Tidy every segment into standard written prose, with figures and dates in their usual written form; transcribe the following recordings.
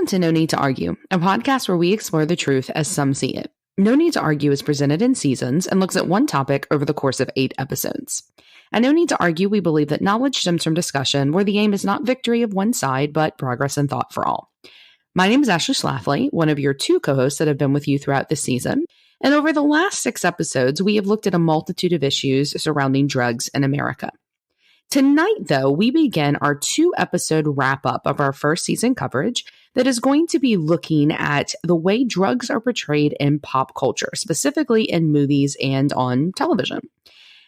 Welcome to No Need to Argue, a podcast where we explore the truth as some see it. No Need to Argue is presented in seasons and looks at one topic over the course of 8 episodes. At No Need to Argue, we believe that knowledge stems from discussion where the aim is not victory of one side, but progress and thought for all. My name is Ashley Schlafly, one of your 2 co-hosts that have been with you throughout this season. And over the last 6 episodes, we have looked at a multitude of issues surrounding drugs in America. Tonight, though, we begin our 2-episode wrap-up of our first season coverage that is going to be looking at the way drugs are portrayed in pop culture, specifically in movies and on television.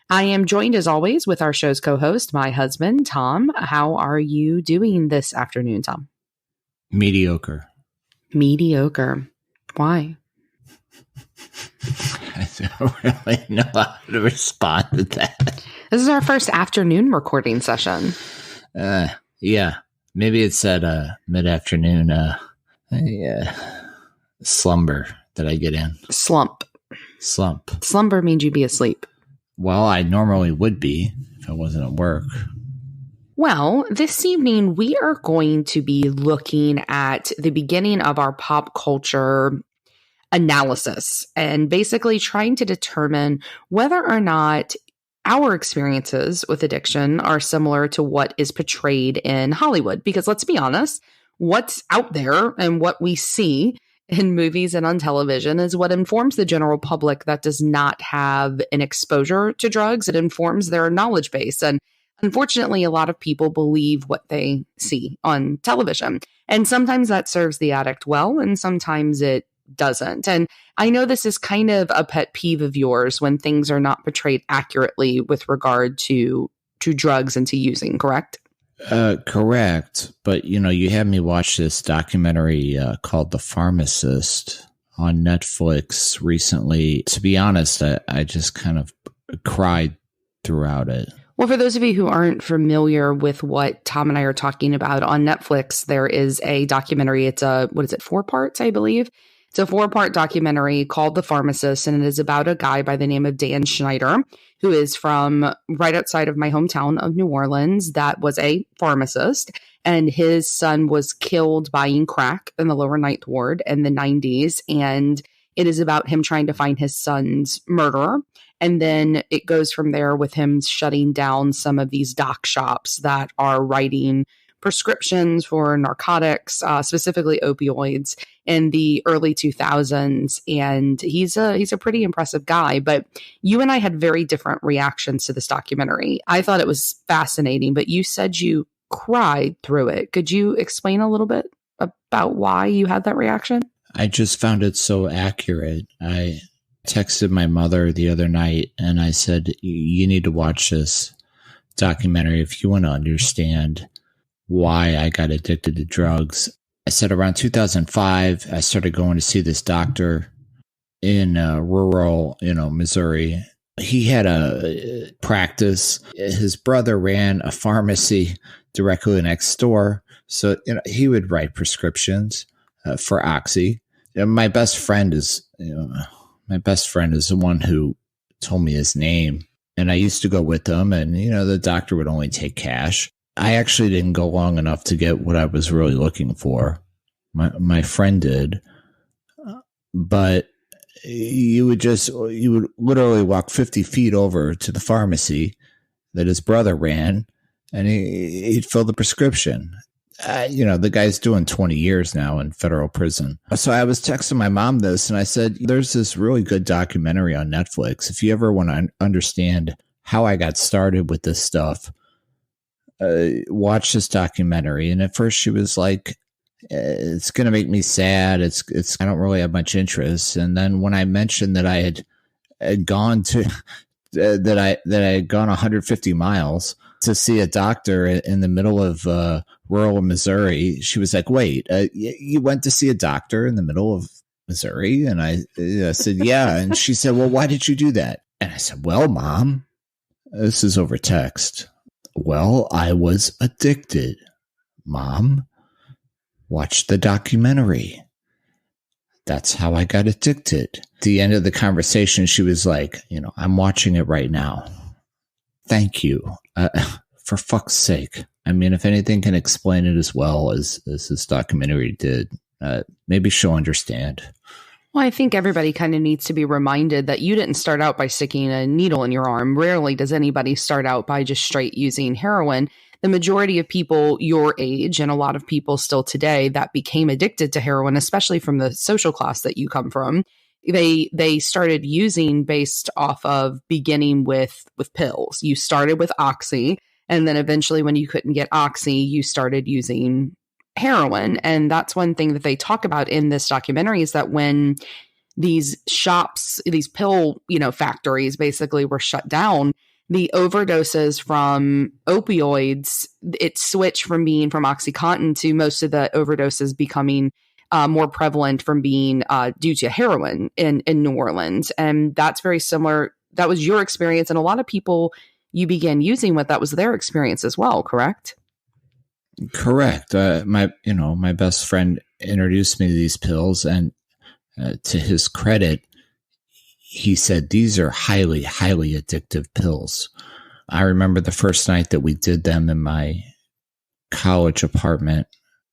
I am joined, as always, with our show's co-host, my husband, Tom. How are you doing this afternoon, Tom? Mediocre. Mediocre. Why? I don't really know how to respond to that. This is our first afternoon recording session. Yeah. Maybe it's at mid-afternoon slumber that I get in. Slump. Slumber means you'd be asleep. Well, I normally would be if I wasn't at work. Well, this evening we are going to be looking at the beginning of our pop culture analysis and basically trying to determine whether or not our experiences with addiction are similar to what is portrayed in Hollywood. Because let's be honest, what's out there and what we see in movies and on television is what informs the general public that does not have an exposure to drugs. It informs their knowledge base. And unfortunately, a lot of people believe what they see on television. And sometimes that serves the addict well, and sometimes it doesn't. And I know this is kind of a pet peeve of yours when things are not portrayed accurately with regard to drugs and to using, correct? Correct. But, you had me watch this documentary called The Pharmacist on Netflix recently. To be honest, I just kind of cried throughout it. Well, for those of you who aren't familiar with what Tom and I are talking about, on Netflix, there is a documentary. It's 4 parts, I believe. It's a 4-part documentary called The Pharmacist, and it is about a guy by the name of Dan Schneider, who is from right outside of my hometown of New Orleans, that was a pharmacist, and his son was killed buying crack in the Lower Ninth Ward in the 90s, and it is about him trying to find his son's murderer. And then it goes from there with him shutting down some of these doc shops that are writing prescriptions for narcotics, specifically opioids, in the early 2000s. And he's a pretty impressive guy. But you and I had very different reactions to this documentary. I thought it was fascinating, but you said you cried through it. Could you explain a little bit about why you had that reaction? I just found it so accurate. I texted my mother the other night and I said, you need to watch this documentary if you want to understand why I got addicted to drugs. I said around 2005, I started going to see this doctor in rural, Missouri. He had a practice. His brother ran a pharmacy directly next door. So, he would write prescriptions for Oxy. My best friend is the one who told me his name. And I used to go with him, and, the doctor would only take cash. I actually didn't go long enough to get what I was really looking for. My friend did. But you would literally walk 50 feet over to the pharmacy that his brother ran, and he'd fill the prescription. The guy's doing 20 years now in federal prison. So I was texting my mom this, and I said, there's this really good documentary on Netflix. If you ever want to understand how I got started with this stuff, watch this documentary. And at first she was like, it's going to make me sad. I don't really have much interest. And then when I mentioned that I had gone to, that I had gone 150 miles to see a doctor in the middle of rural Missouri, she was like, wait, you went to see a doctor in the middle of Missouri? And I said, yeah. And she said, well, why did you do that? And I said, well, Mom, this is over text. Well, I was addicted. Mom, watch the documentary. That's how I got addicted. At the end of the conversation, she was like, I'm watching it right now. Thank you. For fuck's sake. I mean, if anything can explain it as well as this documentary did, maybe she'll understand. Well, I think everybody kind of needs to be reminded that you didn't start out by sticking a needle in your arm. Rarely does anybody start out by just straight using heroin. The majority of people your age, and a lot of people still today, that became addicted to heroin, especially from the social class that you come from, they started using based off of beginning with pills. You started with Oxy, and then eventually when you couldn't get Oxy, you started using heroin. And that's one thing that they talk about in this documentary, is that when these shops, these pill, factories basically were shut down, the overdoses from opioids, it switched from being from OxyContin to most of the overdoses becoming more prevalent from being due to heroin in New Orleans. And that's very similar. That was your experience. And a lot of people you began using with, that was their experience as well, correct? Correct. My best friend introduced me to these pills, and to his credit, he said, these are highly, highly addictive pills. I remember the first night that we did them in my college apartment,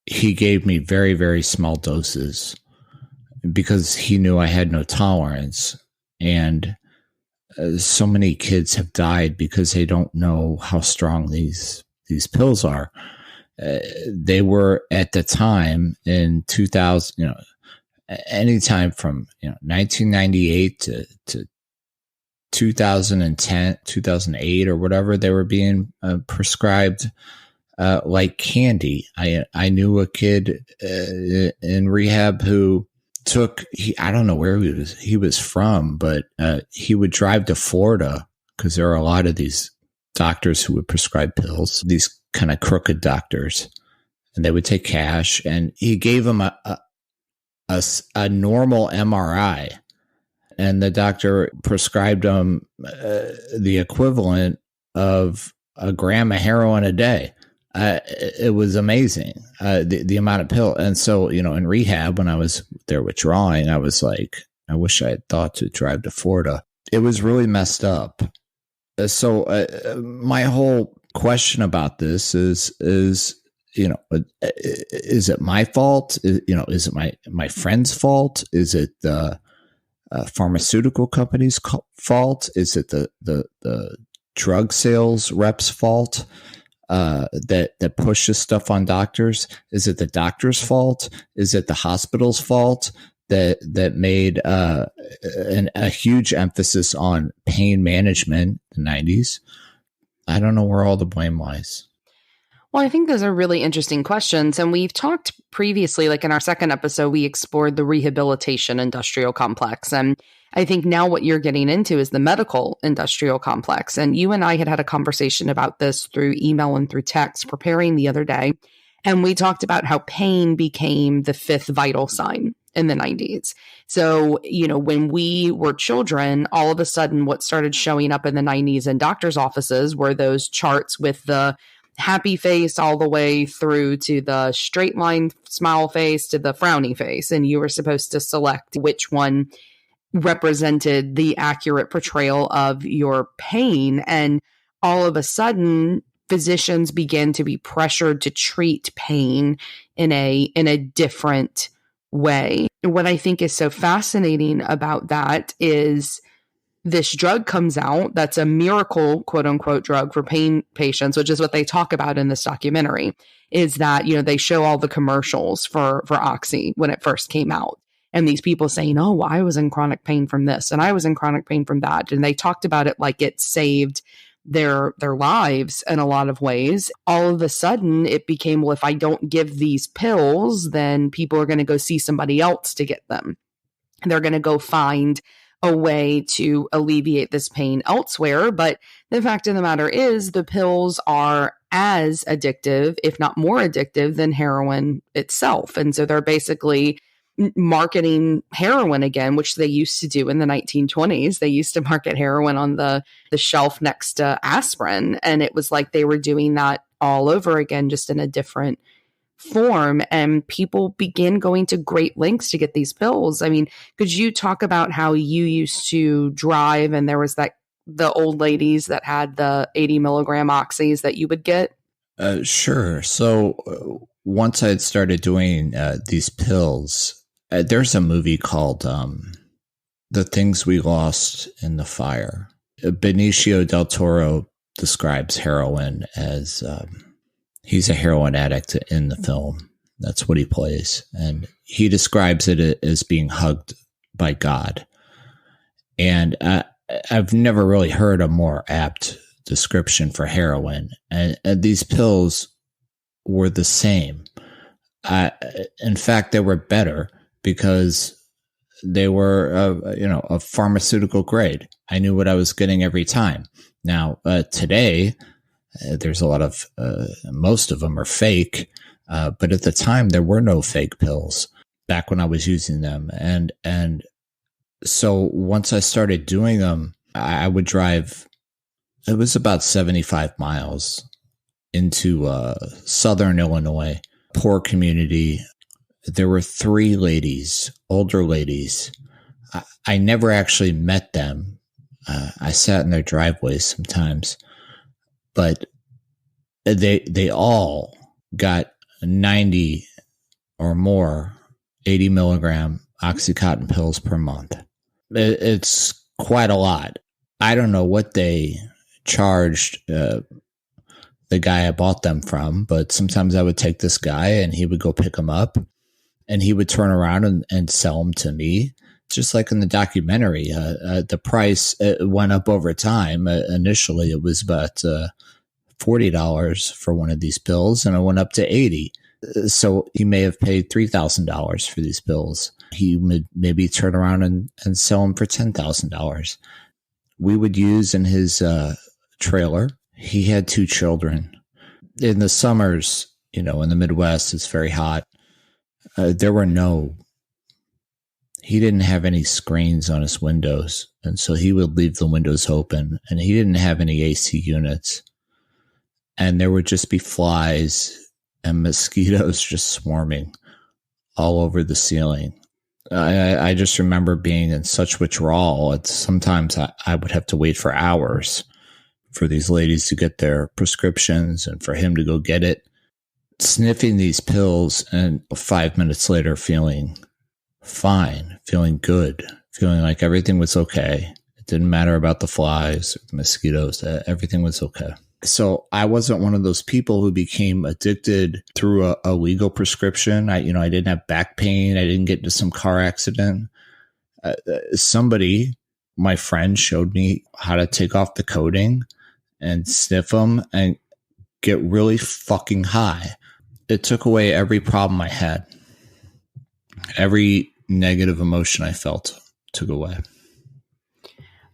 he gave me very, very small doses because he knew I had no tolerance. And so many kids have died because they don't know how strong these pills are. They were at the time in 2000, anytime from 1998 to 2010, 2008 or whatever, they were being prescribed like candy. I knew a kid in rehab who I don't know where he was from, but he would drive to Florida because there are a lot of these doctors who would prescribe pills, these kind of crooked doctors, and they would take cash, and he gave him a normal MRI, and the doctor prescribed him the equivalent of a gram of heroin a day. It was amazing, the amount of pill. And so, in rehab, when I was there withdrawing, I was like, I wish I had thought to drive to Florida. It was really messed up. So my whole question about this is it my fault? Is it my friend's fault? Is it the pharmaceutical company's fault? Is it the drug sales rep's fault that pushes stuff on doctors? Is it the doctor's fault? Is it the hospital's fault that made a huge emphasis on pain management in the 90s? I don't know where all the blame lies. Well, I think those are really interesting questions. And we've talked previously, like in our second episode, we explored the rehabilitation industrial complex. And I think now what you're getting into is the medical industrial complex. And you and I had a conversation about this through email and through text preparing the other day. And we talked about how pain became the fifth vital sign in the 90s. So, when we were children, all of a sudden what started showing up in the 90s in doctors' offices were those charts with the happy face all the way through to the straight line smile face to the frowny face. And you were supposed to select which one represented the accurate portrayal of your pain. And all of a sudden, physicians began to be pressured to treat pain in a different way. What I think is so fascinating about that is this drug comes out that's a miracle, quote unquote, drug for pain patients, which is what they talk about in this documentary, is that, they show all the commercials for Oxy when it first came out. And these people saying, oh, I was in chronic pain from this and I was in chronic pain from that. And they talked about it like it saved their lives in a lot of ways. All of a sudden it became, well, if I don't give these pills, then people are going to go see somebody else to get them. They're going to go find a way to alleviate this pain elsewhere. But the fact of the matter is the pills are as addictive, if not more addictive than heroin itself. And so they're basically marketing heroin again, which they used to do in the 1920s. They used to market heroin on the shelf next to aspirin. And it was like they were doing that all over again, just in a different form. And people begin going to great lengths to get these pills. I mean, could you talk about how you used to drive and there was the old ladies that had the 80 milligram oxys that you would get? Sure. So once I had started doing these pills, there's a movie called The Things We Lost in the Fire. Benicio del Toro describes heroin as he's a heroin addict in the film. That's what he plays. And he describes it as being hugged by God. And I've never really heard a more apt description for heroin. And these pills were the same. In fact, they were better because they were, a pharmaceutical grade. I knew what I was getting every time. Now, today, there's a lot of, most of them are fake. But at the time, there were no fake pills back when I was using them. And so once I started doing them, I would drive, it was about 75 miles into southern Illinois, poor community. There were 3 ladies, older ladies. I never actually met them. I sat in their driveways sometimes, but they all got 90 or more 80 milligram Oxycontin pills per month. It's quite a lot. I don't know what they charged the guy I bought them from, but sometimes I would take this guy and he would go pick them up and he would turn around and sell them to me. Just like in the documentary, the price went up over time. Initially, it was about $40 for one of these pills, and it went up to $80. So he may have paid $3,000 for these pills. He would maybe turn around and sell them for $10,000. We would use in his trailer. He had 2 children. In the summers, in the Midwest, it's very hot. He didn't have any screens on his windows, and so he would leave the windows open, and he didn't have any AC units. And there would just be flies and mosquitoes just swarming all over the ceiling. I just remember being in such withdrawal. Sometimes I would have to wait for hours for these ladies to get their prescriptions and for him to go get it. Sniffing these pills and 5 minutes later feeling fine, feeling good, feeling like everything was okay. It didn't matter about the flies, or the mosquitoes, everything was okay. So I wasn't one of those people who became addicted through a legal prescription. I didn't have back pain. I didn't get into some car accident. Somebody, my friend, showed me how to take off the coating and sniff them and get really fucking high. It took away every problem I had. Every negative emotion I felt took away.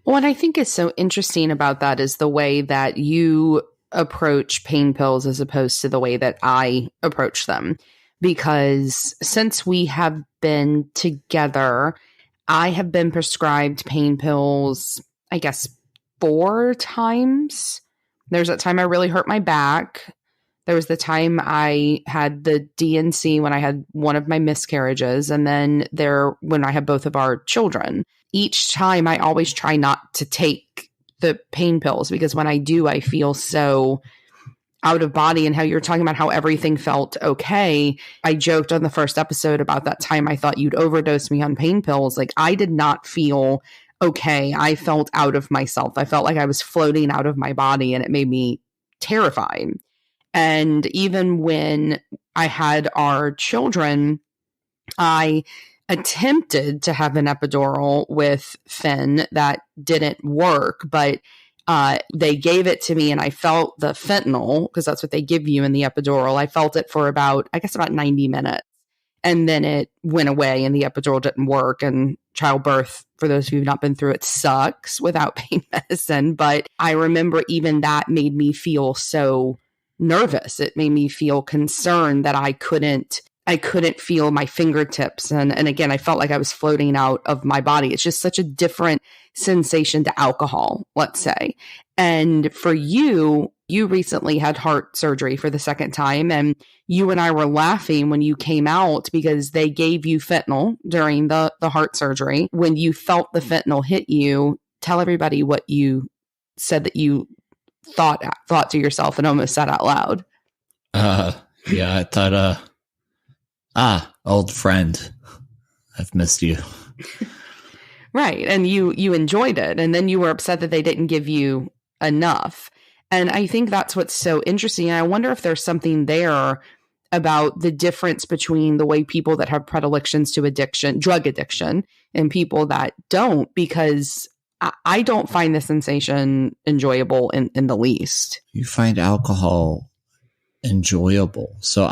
What I think is so interesting about that is the way that you approach pain pills as opposed to the way that I approach them. Because since we have been together, I have been prescribed pain pills, I guess, 4 times. There's that time I really hurt my back. There was the time I had the DNC when I had one of my miscarriages, and then when I had both of our children. Each time I always try not to take the pain pills because when I do, I feel so out of body. And how you're talking about how everything felt okay. I joked on the first episode about that time I thought you'd overdose me on pain pills. Like, I did not feel okay. I felt out of myself. I felt like I was floating out of my body, and it made me terrified. And even when I had our children, I attempted to have an epidural with Finn that didn't work, but they gave it to me and I felt the fentanyl, because that's what they give you in the epidural. I felt it for about 90 minutes. And then it went away and the epidural didn't work. And childbirth, for those who've not been through it, sucks without pain medicine. But I remember even that made me feel so nervous. It made me feel concerned that I couldn't feel my fingertips. And again, I felt like I was floating out of my body. It's just such a different sensation to alcohol, let's say. And for you recently had heart surgery for the second time. And you and I were laughing when you came out because they gave you fentanyl during the heart surgery. When you felt the fentanyl hit you, tell everybody what you said that you thought to yourself and almost said out loud. Yeah, I thought, old friend, I've missed you. Right. And you enjoyed it. And then you were upset that they didn't give you enough. And I think that's what's so interesting. And I wonder if there's something there about the difference between the way people that have predilections to addiction, drug addiction, and people that don't, because I don't find the sensation enjoyable in the least. You find alcohol enjoyable. So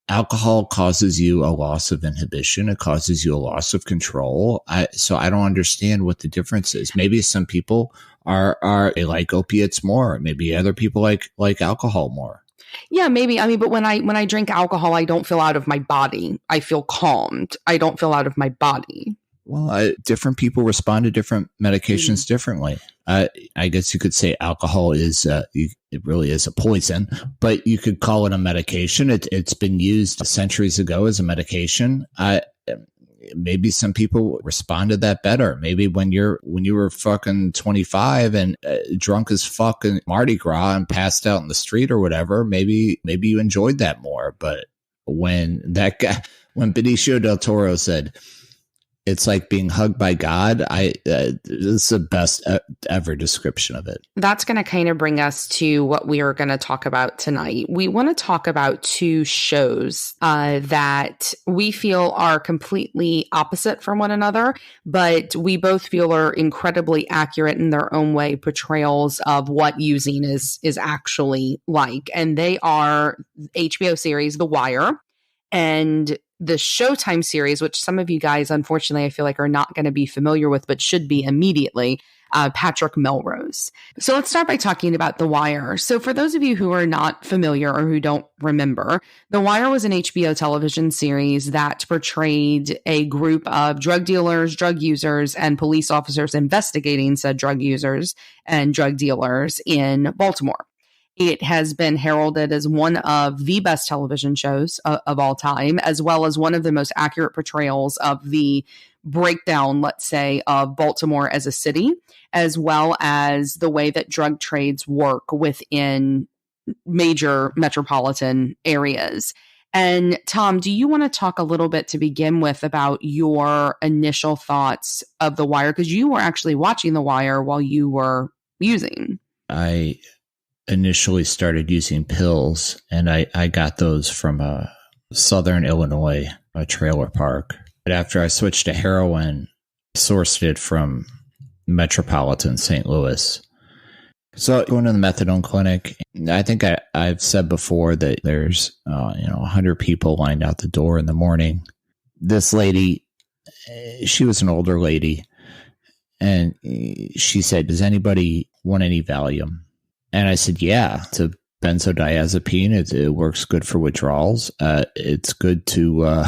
alcohol causes you a loss of inhibition. It causes you a loss of control. So I don't understand what the difference is. Maybe some people they like opiates more. Maybe other people like alcohol more. Yeah, maybe. I mean, but when I drink alcohol, I don't feel out of my body. I feel calmed. I don't feel out of my body. Well, different people respond to different medications differently. I guess you could say alcohol it really is a poison, but you could call it a medication. It's been used centuries ago as a medication. Maybe some people respond to that better. Maybe when you were fucking 25 and drunk as fuck in Mardi Gras and passed out in the street or whatever, maybe you enjoyed that more. But when Benicio del Toro said, it's like being hugged by God, this is the best ever description of it. That's going to kind of bring us to what we are going to talk about tonight. We want to talk about two shows that we feel are completely opposite from one another, but we both feel are incredibly accurate in their own way, portrayals of what using is actually like. And they are HBO series The Wire and the Showtime series, which some of you guys, unfortunately, I feel like are not going to be familiar with, but should be immediately, Patrick Melrose. So let's start by talking about The Wire. So for those of you who are not familiar or who don't remember, The Wire was an HBO television series that portrayed a group of drug dealers, drug users, and police officers investigating said drug users and drug dealers in Baltimore. It has been heralded as one of the best television shows of all time, as well as one of the most accurate portrayals of the breakdown, let's say, of Baltimore as a city, as well as the way that drug trades work within major metropolitan areas. And Tom, do you want to talk a little bit to begin with about your initial thoughts of The Wire? Because you were actually watching The Wire while you were using. I initially started using pills, and I got those from Southern Illinois, a trailer park. But after I switched to heroin, I sourced it from metropolitan St. Louis. So going to the methadone clinic, I think I've said before that there's 100 people lined out the door in the morning. This lady, she was an older lady, and she said, "Does anybody want any Valium?" And I said, yeah, it's a benzodiazepine. It works good for withdrawals. It's good to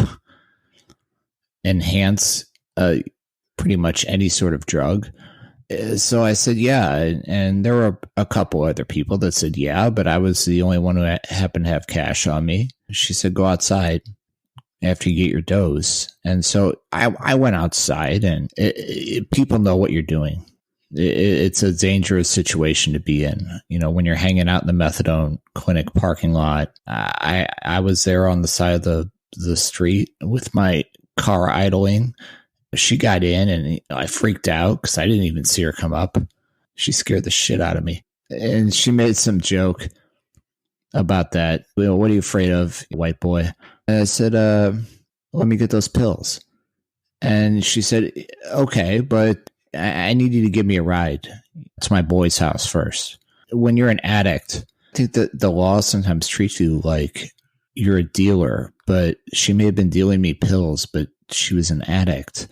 enhance pretty much any sort of drug. So I said, yeah. And there were a couple other people that said, yeah, but I was the only one who happened to have cash on me. She said, go outside after you get your dose. And so I went outside, and people know what you're doing. It's a dangerous situation to be in. When you're hanging out in the methadone clinic parking lot, I was there on the side of the street with my car idling. She got in, and I freaked out because I didn't even see her come up. She scared the shit out of me. And she made some joke about that. What are you afraid of, white boy? And I said, let me get those pills. And she said, okay, but I need you to give me a ride to my boy's house first. When you're an addict, I think that the law sometimes treats you like you're a dealer, but she may have been dealing me pills, but she was an addict.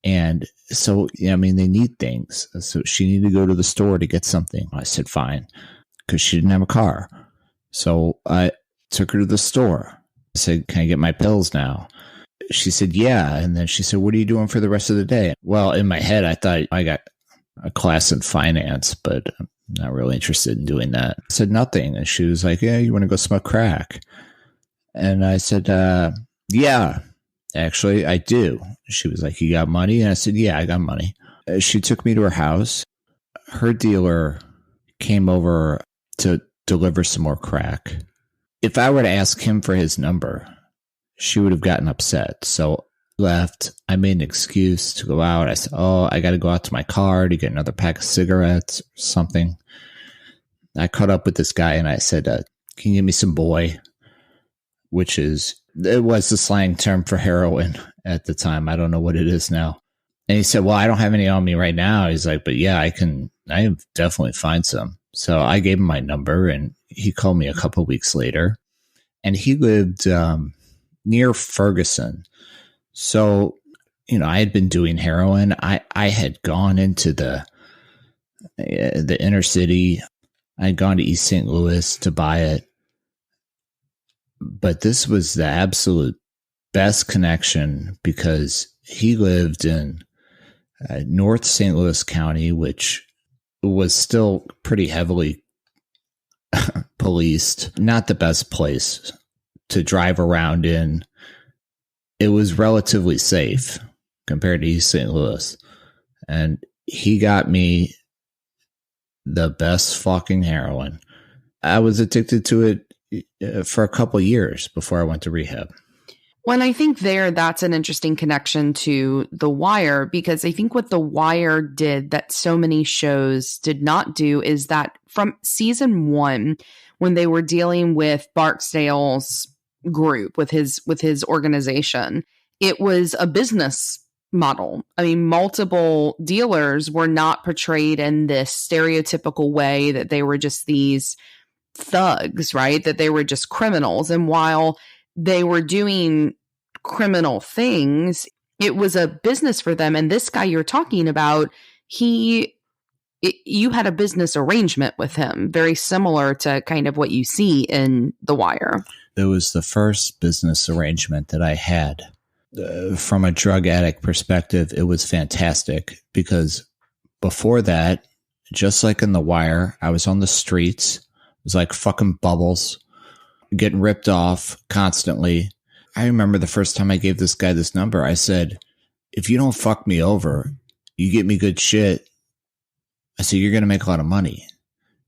And so, they need things. So she needed to go to the store to get something. I said, fine, because she didn't have a car. So I took her to the store. I said, can I get my pills now? She said, yeah. And then she said, what are you doing for the rest of the day? Well, in my head, I thought I got a class in finance, but I'm not really interested in doing that. I said, nothing. And she was like, yeah, you want to go smoke crack? And I said, yeah, actually, I do. She was like, you got money? And I said, yeah, I got money. She took me to her house. Her dealer came over to deliver some more crack. If I were to ask him for his number, she would have gotten upset. So left. I made an excuse to go out. I said, oh, I got to go out to my car to get another pack of cigarettes or something. I caught up with this guy and I said, can you give me some boy? It was the slang term for heroin at the time. I don't know what it is now. And he said, well, I don't have any on me right now. He's like, but yeah, I definitely find some. So I gave him my number and he called me a couple of weeks later, and he lived near Ferguson. So, I had been doing heroin. I had gone into the inner city. I'd gone to East St. Louis to buy it. But this was the absolute best connection because he lived in North St. Louis County, which was still pretty heavily policed. Not the best place to drive around in. It was relatively safe compared to East St. Louis. And he got me the best fucking heroin. I was addicted to it for a couple of years before I went to rehab. Well, and I think that's an interesting connection to The Wire, because I think what The Wire did that so many shows did not do is that from season 1, when they were dealing with Barksdale's group, with his organization, it was a business model. I mean, multiple dealers were not portrayed in this stereotypical way that they were just these thugs, right? That they were just criminals. And while they were doing criminal things, it was a business for them. And this guy you're talking about, you had a business arrangement with him, very similar to kind of what you see in The Wire. It was the first business arrangement that I had. From a drug addict perspective, it was fantastic because before that, just like in The Wire, I was on the streets. It was like fucking Bubbles, getting ripped off constantly. I remember the first time I gave this guy this number, I said, if you don't fuck me over, you get me good shit, I said, you're going to make a lot of money.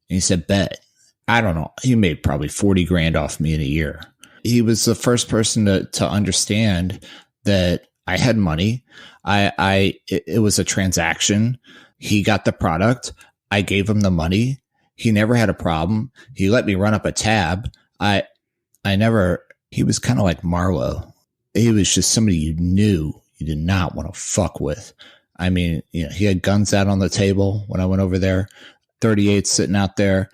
And he said, bet. I don't know. He made probably 40 grand off me in a year. He was the first person to understand that I had money. It was a transaction. He got the product. I gave him the money. He never had a problem. He let me run up a tab. He was kind of like Marlowe. He was just somebody you knew you did not want to fuck with. I mean, he had guns out on the table when I went over there, 38 sitting out there.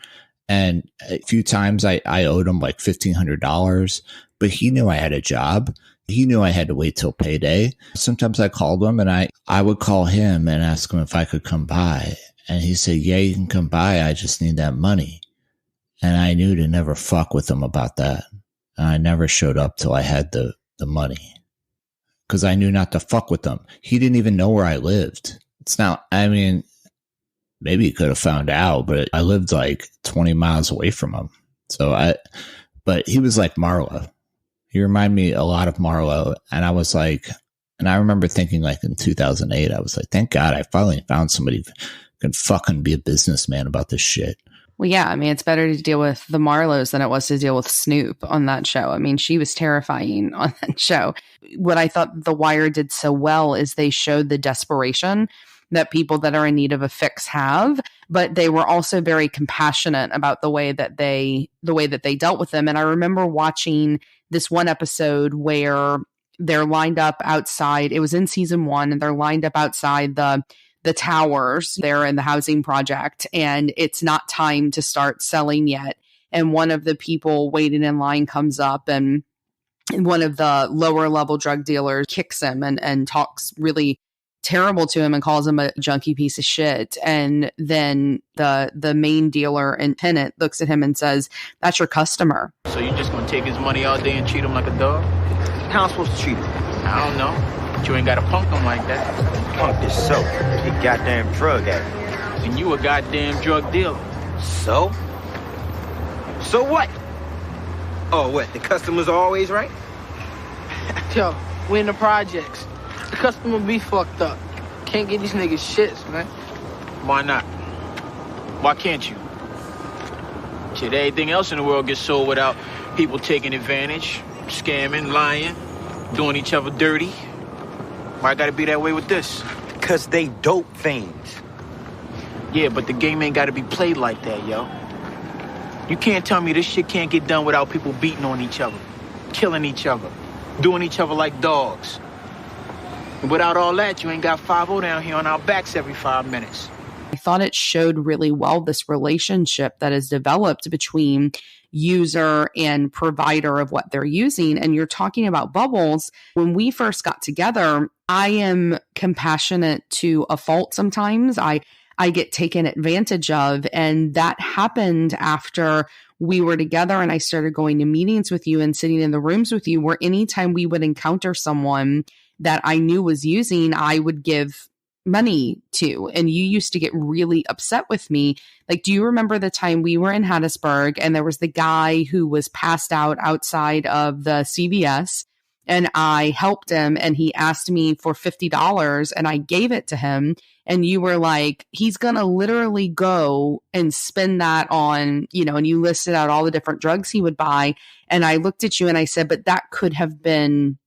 And a few times I owed him like $1,500, but he knew I had a job. He knew I had to wait till payday. Sometimes I called him and I would call him and ask him if I could come by. And he said, yeah, you can come by. I just need that money. And I knew to never fuck with him about that. And I never showed up till I had the money because I knew not to fuck with him. He didn't even know where I lived. Maybe he could have found out, but I lived like 20 miles away from him. But he was like Marlowe. He reminded me a lot of Marlowe. And I remember thinking like in 2008, I was like, thank God I finally found somebody who can fucking be a businessman about this shit. Well, yeah, I mean, it's better to deal with the Marlows than it was to deal with Snoop on that show. I mean, she was terrifying on that show. What I thought The Wire did so well is they showed the desperation that people that are in need of a fix have, but they were also very compassionate about the way that they dealt with them. And I remember watching this one episode where they're lined up outside. It was in season 1, and they're lined up outside the towers there in the housing project, and it's not time to start selling yet. And one of the people waiting in line comes up, and one of the lower level drug dealers kicks him and talks really terrible to him and calls him a junkie piece of shit. And then the main dealer and tenant looks at him and says, that's your customer. So you're just gonna take his money all day and treat him like a dog? How am I supposed to treat him? I don't know. But you ain't gotta punk him like that. Punk this so. He goddamn drug addict. And you a goddamn drug dealer. So? So what? Oh, what? The customers are always right? Yo, we in the projects. The customer be fucked up. Can't get these niggas shits, man. Why not? Why can't you? Shit, everything else in the world gets sold without People taking advantage, scamming, lying, doing each other dirty. Why I gotta be that way with this? Because they dope fiends. Yeah, but the game ain't gotta be played like that, yo. You can't tell me this shit can't get done without people beating on each other, killing each other, doing each other like dogs. And without all that, you ain't got 5-0 down here on our backs every 5 minutes. I thought it showed really well this relationship that is developed between user and provider of what they're using. And you're talking about Bubbles. When we first got together, I am compassionate to a fault sometimes. I get taken advantage of. And that happened after we were together and I started going to meetings with you and sitting in the rooms with you, where anytime we would encounter someone that I knew was using, I would give money to. And you used to get really upset with me. Like, do you remember the time we were in Hattiesburg and there was the guy who was passed out outside of the CVS and I helped him and he asked me for $50 and I gave it to him. And you were like, he's going to literally go and spend that on, and you listed out all the different drugs he would buy. And I looked at you and I said, but that could have been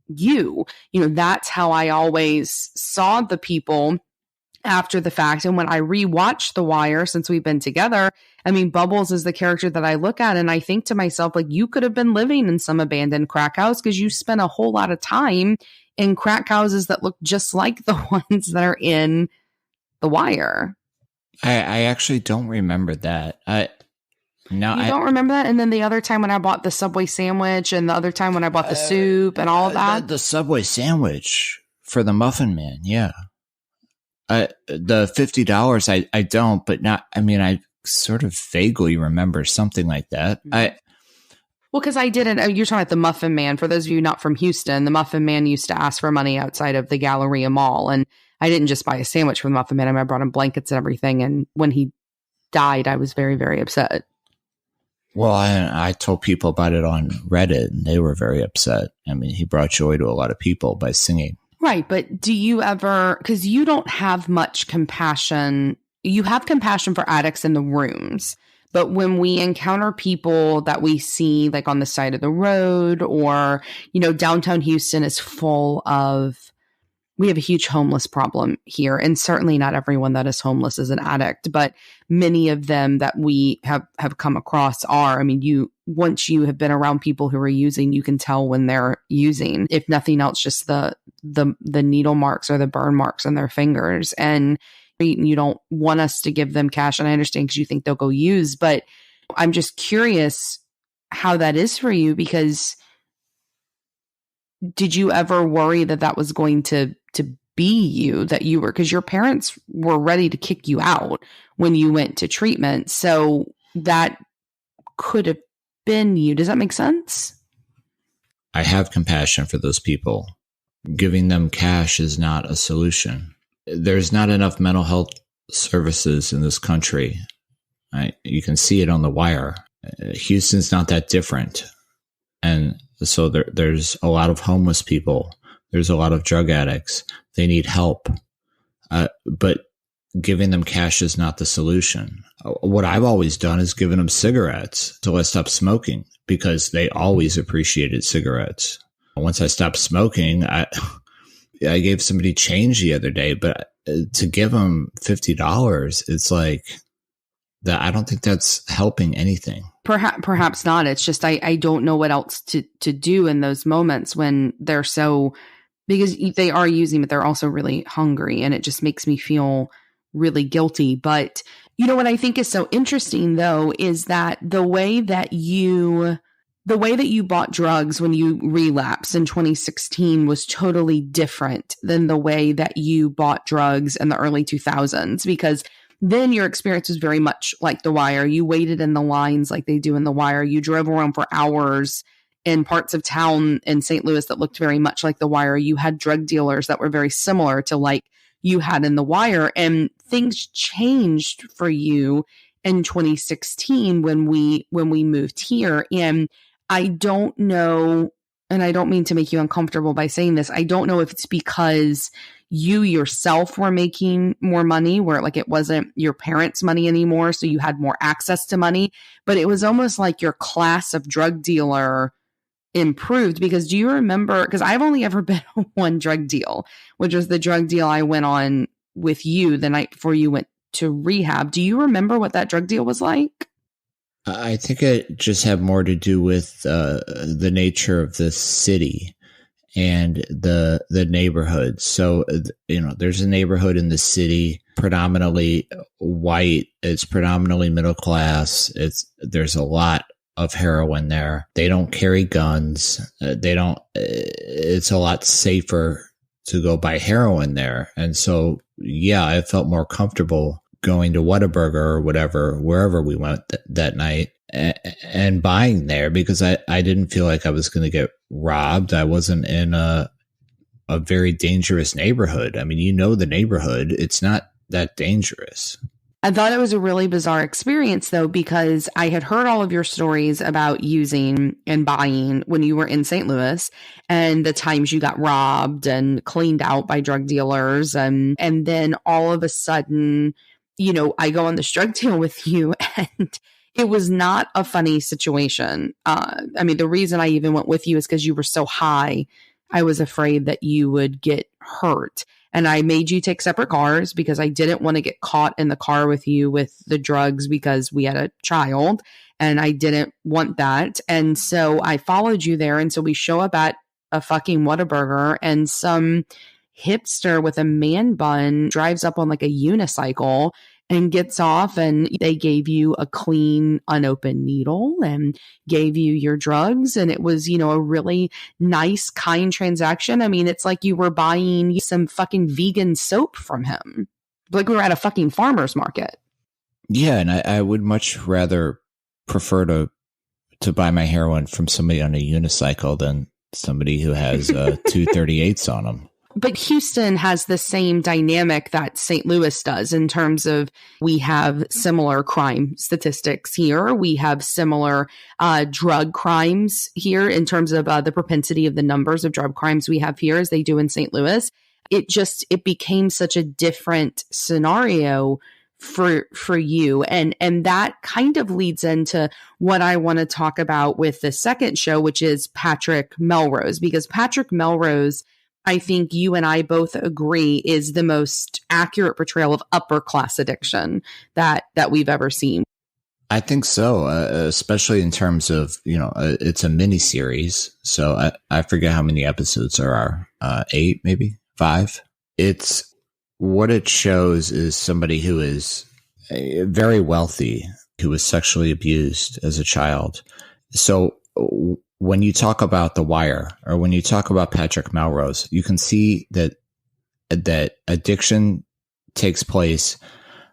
you. That's how I always saw the people after the fact. And when I rewatched The Wire since we've been together, I mean, Bubbles is the character that I look at and I think to myself, like, you could have been living in some abandoned crack house because you spent a whole lot of time in crack houses that look just like the ones that are in The Wire. I actually don't remember that. You don't remember that? And then the other time when I bought the Subway sandwich and the other time when I bought the soup and all of that? The Subway sandwich for the Muffin Man, yeah. The $50, I don't, but not, I mean, I sort of vaguely remember something like that. Well, because I didn't, you're talking about the Muffin Man. For those of you not from Houston, the Muffin Man used to ask for money outside of the Galleria Mall. And I didn't just buy a sandwich from the Muffin Man. I brought him blankets and everything. And when he died, I was very, very upset. Well, I told people about it on Reddit and they were very upset. I mean, he brought joy to a lot of people by singing. Right. But do you ever, because you don't have much compassion, you have compassion for addicts in the rooms. But when we encounter people that we see like on the side of the road or, downtown Houston is full of, we have a huge homeless problem here. And certainly not everyone that is homeless is an addict, but many of them that we have come across are. I mean, once you have been around people who are using, you can tell when they're using, if nothing else, just the needle marks or the burn marks on their fingers. And you don't want us to give them cash. And I understand because you think they'll go use, but I'm just curious how that is for you, because did you ever worry that was going to be you, that you were, because your parents were ready to kick you out when you went to treatment. So that could have been you. Does that make sense? I have compassion for those people. Giving them cash is not a solution. There's not enough mental health services in this country. You can see it on The Wire. Houston's not that different. And so there's a lot of homeless people. There's a lot of drug addicts. They need help. But giving them cash is not the solution. What I've always done is given them cigarettes to let stop smoking because they always appreciated cigarettes. Once I stopped smoking, I gave somebody change the other day, but to give them $50, it's like that. I don't think that's helping anything. Perhaps not. It's just, I don't know what else to do in those moments when they're so, because they are using, but they're also really hungry. And it just makes me feel really guilty. But what I think is so interesting though, is that the way that you bought drugs when you relapsed in 2016 was totally different than the way that you bought drugs in the early 2000s, because then your experience was very much like The Wire. You waited in the lines like they do in The Wire. You drove around for hours in parts of town in St. Louis that looked very much like The Wire. You had drug dealers that were very similar to like you had in The Wire. And things changed for you in 2016 when we moved here. And I don't know, and I don't mean to make you uncomfortable by saying this, I don't know if it's because you yourself were making more money, where like it wasn't your parents' money anymore. So you had more access to money, but it was almost like your class of drug dealer improved. Because do you remember, because I've only ever been on one drug deal, which was the drug deal I went on with you the night before you went to rehab. Do you remember what that drug deal was like? I think it just had more to do with the nature of the city and the neighborhood. So, there's a neighborhood in the city, predominantly white. It's predominantly middle class. There's a lot of heroin there. They don't carry guns. It's a lot safer to go buy heroin there. And so, yeah, I felt more comfortable going to Whataburger or whatever, wherever we went that night, and buying there, because I didn't feel like I was going to get robbed. I wasn't in a very dangerous neighborhood. I mean, the neighborhood, it's not that dangerous. I thought it was a really bizarre experience, though, because I had heard all of your stories about using and buying when you were in St. Louis, and the times you got robbed and cleaned out by drug dealers. And then all of a sudden, I go on this drug deal with you, and it was not a funny situation. I mean, the reason I even went with you is because you were so high. I was afraid that you would get hurt. And I made you take separate cars because I didn't want to get caught in the car with you with the drugs, because we had a child and I didn't want that. And so I followed you there. And so we show up at a fucking Whataburger, and some hipster with a man bun drives up on like a unicycle and gets off, and they gave you a clean, unopened needle and gave you your drugs. And it was, a really nice, kind transaction. I mean, it's like you were buying some fucking vegan soap from him. Like we were at a fucking farmer's market. Yeah, and I would much rather prefer to buy my heroin from somebody on a unicycle than somebody who has 238s on them. But Houston has the same dynamic that St. Louis does in terms of we have similar crime statistics here. We have similar drug crimes here in terms of the propensity of the numbers of drug crimes we have here as they do in St. Louis. It became such a different scenario for you. And that kind of leads into what I want to talk about with the second show, which is Patrick Melrose, because Patrick Melrose, I think you and I both agree, is the most accurate portrayal of upper class addiction that we've ever seen. I think so, especially in terms of, it's a mini series. So I forget how many episodes there are, 8, maybe 5. What it shows is somebody who is very wealthy, who was sexually abused as a child. So when you talk about The Wire, or when you talk about Patrick Melrose, you can see that addiction takes place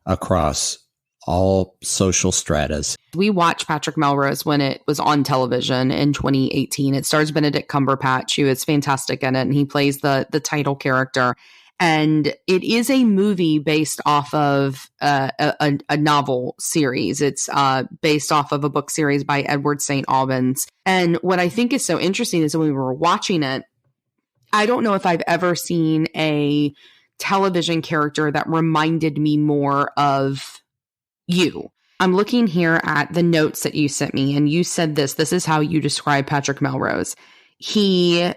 across all social stratas. We watched Patrick Melrose when it was on television in 2018. It stars Benedict Cumberbatch, who is fantastic in it, and he plays the title character. And it is a movie based off of a novel series. It's based off of a book series by Edward St. Albans. And what I think is so interesting is when we were watching it, I don't know if I've ever seen a television character that reminded me more of you. I'm looking here at the notes that you sent me, and you said this is how you describe Patrick Melrose. He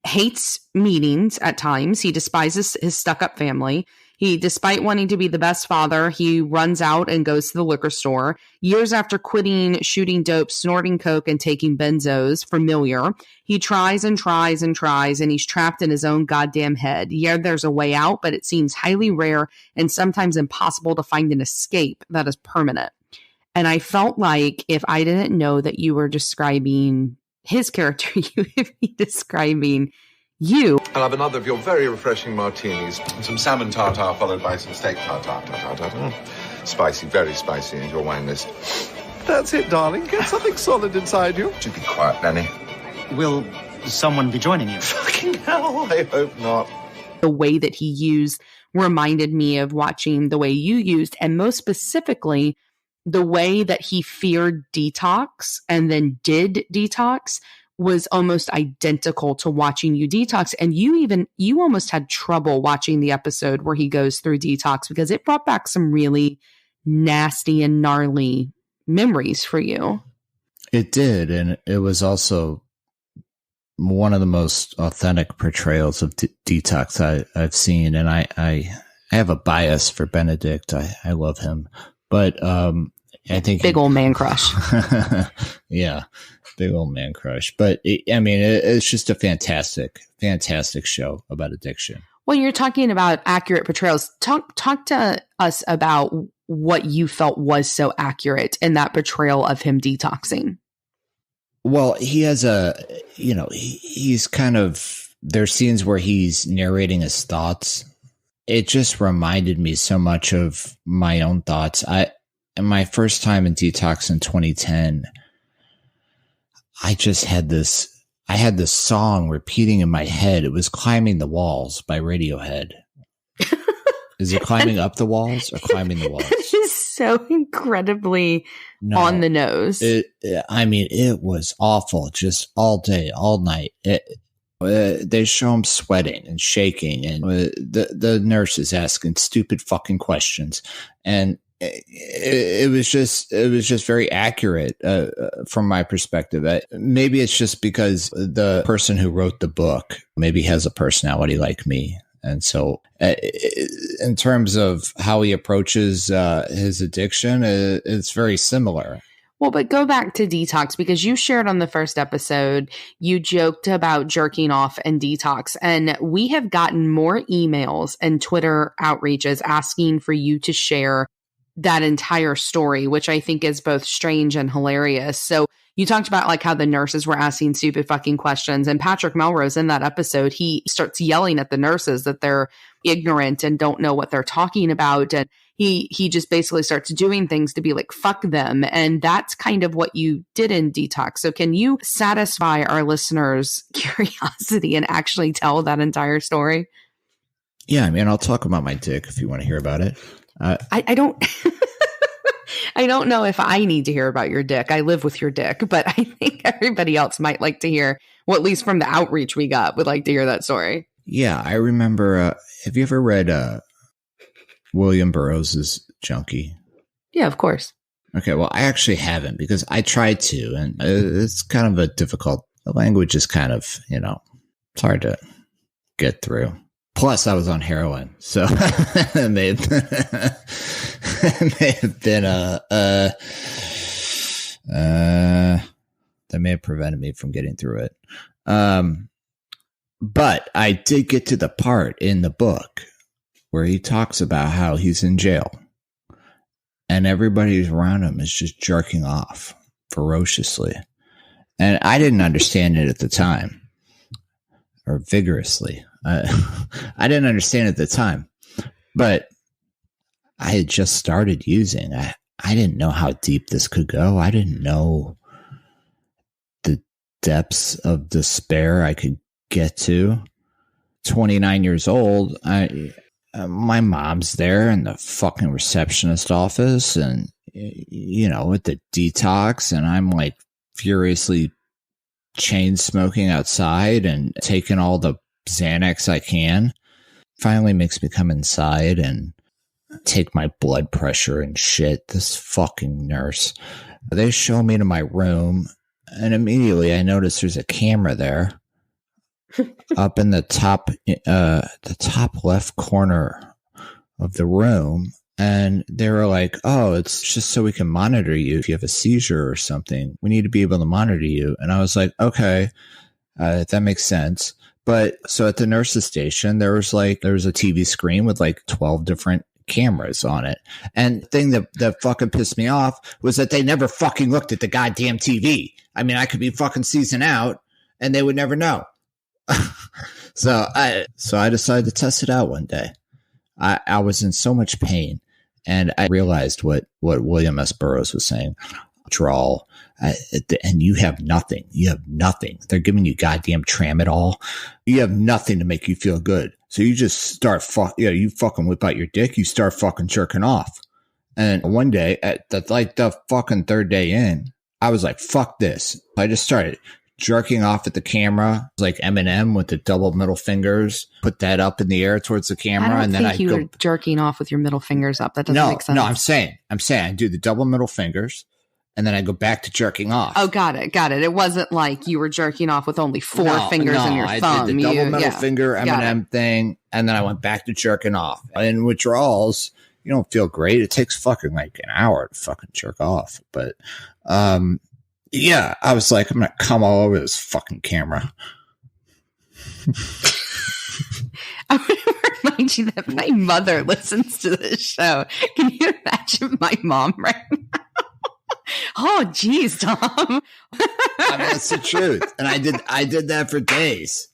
hates meetings at times. He despises his stuck-up family. Despite wanting to be the best father, he runs out and goes to the liquor store. Years after quitting shooting dope, snorting coke, and taking benzos, familiar, he tries and tries and tries, and he's trapped in his own goddamn head. Yeah, there's a way out, but it seems highly rare and sometimes impossible to find an escape that is permanent. And I felt like if I didn't know that you were describing his character, you would be describing you. I'll have another of your very refreshing martinis. Some salmon tartare followed by some steak tartare. Spicy, very spicy, and your wine list. That's it, darling. Get something solid inside you. Do be quiet, Nanny. Will someone be joining you? Fucking hell, I hope not. The way that he used reminded me of watching the way you used, and most specifically, the way that he feared detox and then did detox was almost identical to watching you detox. And you almost had trouble watching the episode where he goes through detox because it brought back some really nasty and gnarly memories for you. It did. And it was also one of the most authentic portrayals of detox I've seen. And I have a bias for Benedict. I love him, but I think big old man crush. Yeah, big old man crush. But it's just a fantastic show about addiction. Well, you're talking about accurate portrayals. Talk to us about what you felt was so accurate in that portrayal of him detoxing. Well, he has he's kind of, there's scenes where he's narrating his thoughts. It just reminded me so much of my own thoughts. My first time in detox in 2010, I had this song repeating in my head. It was Climbing the Walls by Radiohead. Is it climbing up the walls or climbing the walls? It is so incredibly on the nose. It was awful, just all day, all night. They show him sweating and shaking, and the nurse is asking stupid fucking questions, and it was just very accurate from my perspective. Maybe it's just because the person who wrote the book maybe has a personality like me. And so in terms of how he approaches his addiction, it's very similar. Well, but go back to detox, because you shared on the first episode, you joked about jerking off and detox. And we have gotten more emails and Twitter outreaches asking for you to share that entire story, which I think is both strange and hilarious. So you talked about like how the nurses were asking stupid fucking questions, and Patrick Melrose in that episode, he starts yelling at the nurses that they're ignorant and don't know what they're talking about. And he just basically starts doing things to be like, fuck them. And that's kind of what you did in detox. So can you satisfy our listeners' curiosity and actually tell that entire story? Yeah. I mean, I'll talk about my dick if you want to hear about it. I don't I don't know if I need to hear about your dick. I live with your dick, but I think everybody else might like to hear, well, at least from the outreach we got, would like to hear that story. Yeah, I remember. Have you ever read William Burroughs' Junkie? Yeah, of course. Okay, well, I actually haven't, because I tried to, and it's kind of a difficult. The language is kind of, it's hard to get through. Plus, I was on heroin, so it may have been that may have prevented me from getting through it. But I did get to the part in the book where he talks about how he's in jail and everybody who's around him is just jerking off ferociously. And I didn't understand it at the time, or vigorously. I didn't understand it at the time, but I had just started using. I didn't know how deep this could go. I didn't know the depths of despair I could get to. 29 years old, my mom's there in the fucking receptionist office, and at the detox, and I'm like furiously chain smoking outside and taking all the Xanax I can. Finally makes me come inside and take my blood pressure and shit. This fucking nurse. They show me to my room, and immediately I notice there's a camera there up in the top left corner of the room. And they were like, oh, it's just so we can monitor you. If you have a seizure or something, we need to be able to monitor you. And I was like, okay, that makes sense. But so at the nurse's station, there was a TV screen with like 12 different cameras on it. And the thing that fucking pissed me off was that they never fucking looked at the goddamn TV. I mean, I could be fucking seasoned out and they would never know. So I decided to test it out one day. I was in so much pain, and I realized what William S. Burroughs was saying. Withdrawal, and you have nothing. You have nothing. They're giving you goddamn Tramadol. You have nothing to make you feel good. So you just start you fucking whip out your dick. You start fucking jerking off. And one day, at the fucking third day in, I was like, fuck this. I just started jerking off at the camera, like Eminem with the double middle fingers, put that up in the air towards the camera. I don't think you were jerking off with your middle fingers up. That doesn't make sense. No, I'm saying I do the double middle fingers and then I go back to jerking off. Oh, got it. It wasn't like you were jerking off with only four fingers in your thumb. I did the double middle finger Eminem thing, and then I went back to jerking off. In withdrawals, you don't feel great. It takes fucking like an hour to fucking jerk off. But yeah, I was like, I'm going to come all over this fucking camera. I want to remind you that my mother listens to this show. Can you imagine my mom right now? Oh, geez, Tom. I mean, that's the truth. And I did that for days.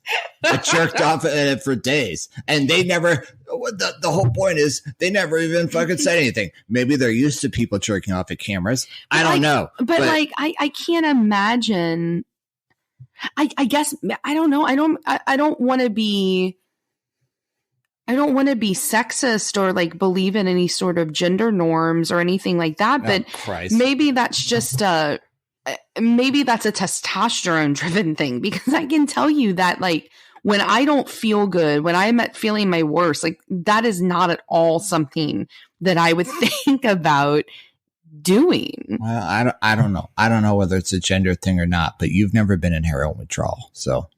I jerked off at it for days. And they never, the whole point is they never even fucking said anything. Maybe they're used to people jerking off at cameras. I don't know. But like, I can't imagine. I guess, I don't know. I don't want to be sexist or like believe in any sort of gender norms or anything like that. But maybe that's just maybe that's a testosterone driven thing, because I can tell you that like when I don't feel good, when I'm feeling my worst, like that is not at all something that I would think about doing. Well, I don't know. I don't know whether it's a gender thing or not, but you've never been in heroin withdrawal. So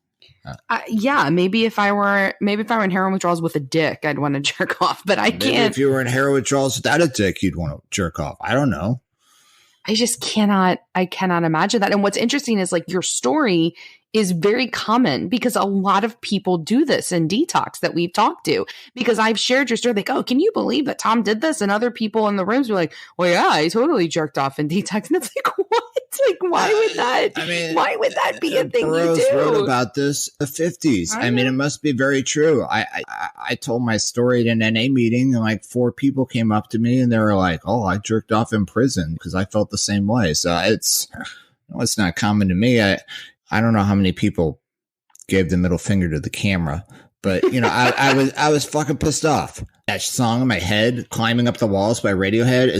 yeah, maybe if I were in heroin withdrawals with a dick, I'd want to jerk off, but I can't. If you were in heroin withdrawals without a dick, you'd want to jerk off. I don't know. I just cannot imagine that. And what's interesting is like your story is very common because a lot of people do this in detox that we've talked to, because I've shared your story. Like, oh, can you believe that Tom did this? And other people in the rooms were like, well, yeah, I totally jerked off in detox. And it's like, what? Like, why would that? I mean, why would that be a thing Burroughs you do? Wrote about this in the 50s. I mean, it must be very true. I told my story at an NA meeting, and like 4 people came up to me and they were like, oh, I jerked off in prison because I felt the same way. So it's not common to me. I don't know how many people gave the middle finger to the camera, but you know, I was fucking pissed off. That song in my head, "Climbing Up the Walls" by Radiohead,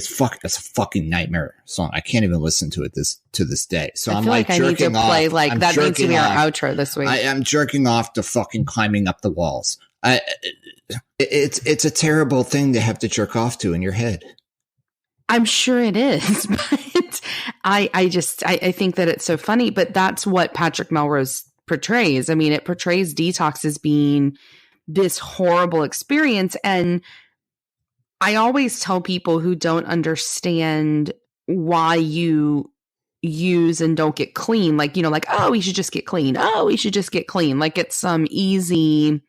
that's a fucking nightmare song. I can't even listen to it to this day. So I'm like I jerking need to play like that needs to be our outro this week. I am jerking off to fucking "Climbing Up the Walls." It's a terrible thing to have to jerk off to in your head. I'm sure it is, but I think that it's so funny, but that's what Patrick Melrose portrays. I mean, it portrays detox as being this horrible experience. And I always tell people who don't understand why you use and don't get clean, like, you know, like, oh, we should just get clean. Oh, we should just get clean. Like it's some easy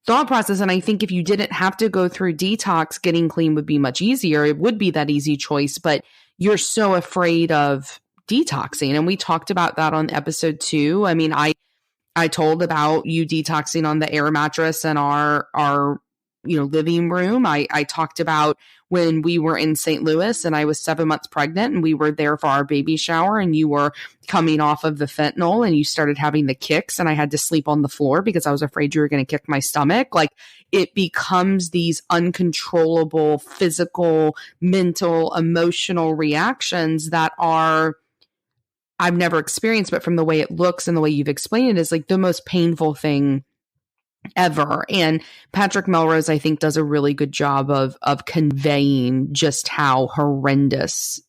thought process. And I think if you didn't have to go through detox, getting clean would be much easier. It would be that easy choice, but you're so afraid of detoxing. And we talked about that on episode 2. I mean, I told about you detoxing on the air mattress in our living room. I talked about when we were in St. Louis and I was 7 months pregnant and we were there for our baby shower and you were coming off of the fentanyl and you started having the kicks and I had to sleep on the floor because I was afraid you were going to kick my stomach. Like it becomes these uncontrollable physical, mental, emotional reactions that are I've never experienced, but from the way it looks and the way you've explained it is like the most painful thing ever. And Patrick Melrose, I think, does a really good job of conveying just how horrendous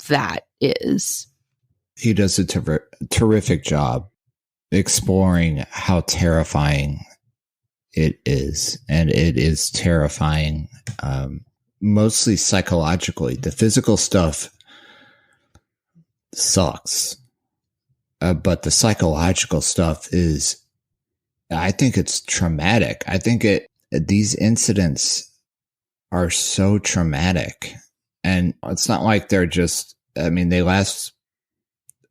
that is. He does a terrific job exploring how terrifying it is. And it is terrifying, mostly psychologically. The physical stuff sucks. But the psychological stuff is, I think it's traumatic. I think these incidents are so traumatic, and it's not like they're just, I mean, they last,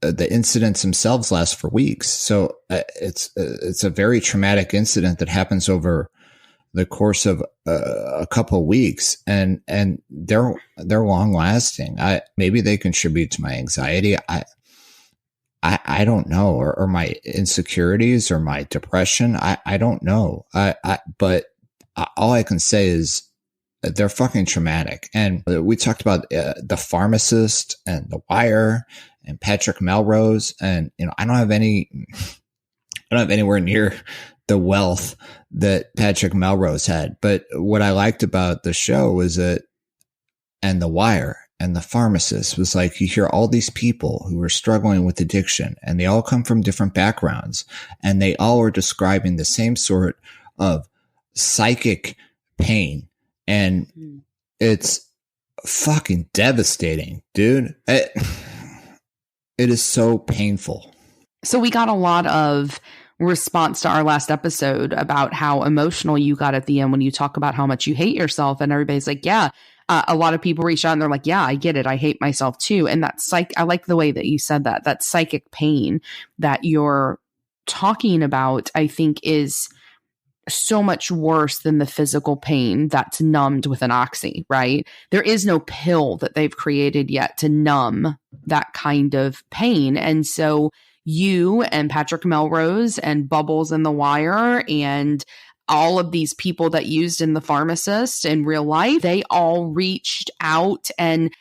the incidents themselves last for weeks. So it's a very traumatic incident that happens over the course of a couple of weeks, and they're long lasting. Maybe they contribute to my anxiety. I don't know, or my insecurities or my depression. I don't know. But all I can say is they're fucking traumatic. And we talked about the Pharmacist and The Wire and Patrick Melrose. And, I don't have anywhere near the wealth that Patrick Melrose had. But what I liked about the show was that, and The Wire and The Pharmacist, was like, you hear all these people who are struggling with addiction, and they all come from different backgrounds, and they all are describing the same sort of psychic pain. And it's fucking devastating, dude. It is so painful. So we got a lot of response to our last episode about how emotional you got at the end when you talk about how much you hate yourself, and everybody's like, yeah. A lot of people reach out and they're like, yeah, I get it. I hate myself too. And that's I like the way that you said that psychic pain that you're talking about, I think is so much worse than the physical pain that's numbed with an oxy, right? There is no pill that they've created yet to numb that kind of pain. And so you and Patrick Melrose and Bubbles in The Wire and all of these people that used in The Pharmacist in real life, they all reached out and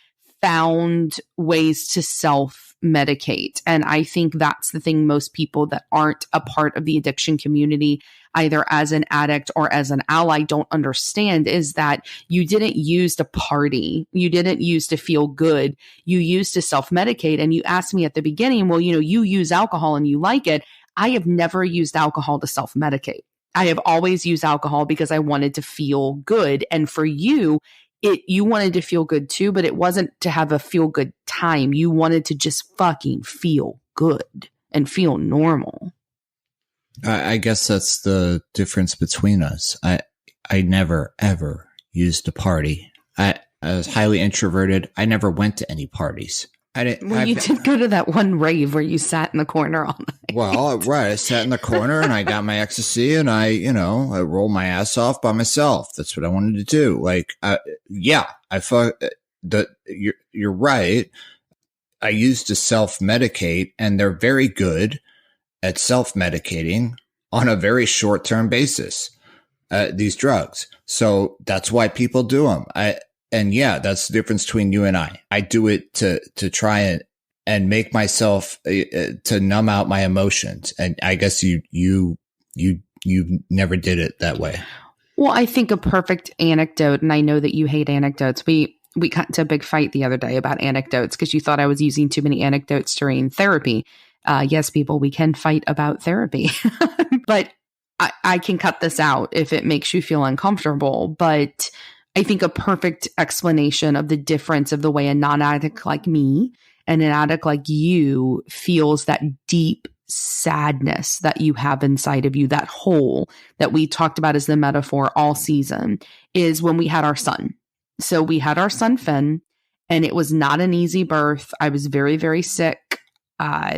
found ways to self-medicate. And I think that's the thing most people that aren't a part of the addiction community, either as an addict or as an ally, don't understand, is that you didn't use to party. You didn't use to feel good. You used to self-medicate. And you asked me at the beginning, well, you use alcohol and you like it. I have never used alcohol to self-medicate. I have always used alcohol because I wanted to feel good. And for you, you wanted to feel good too, but it wasn't to have a feel good time. You wanted to just fucking feel good and feel normal. I guess that's the difference between us. I never, ever used to party. I was highly introverted. I never went to any parties. You did go to that one rave where you sat in the corner all night. Well, right. I sat in the corner and I got my ecstasy and I rolled my ass off by myself. That's what I wanted to do. Like, you're right. I used to self-medicate, and they're very good at self-medicating on a very short-term basis, these drugs. So that's why people do them. And yeah, that's the difference between you and I. I do it to try and make myself to numb out my emotions. And I guess you never did it that way. Well, I think a perfect anecdote, and I know that you hate anecdotes. We got into a big fight the other day about anecdotes because you thought I was using too many anecdotes during therapy. Yes, people, we can fight about therapy, but I can cut this out if it makes you feel uncomfortable. But I think a perfect explanation of the difference of the way a non-addict like me and an addict like you feels that deep sadness that you have inside of you, that hole that we talked about as the metaphor all season, is when we had our son. So we had our son, Finn, and it was not an easy birth. I was very, very sick.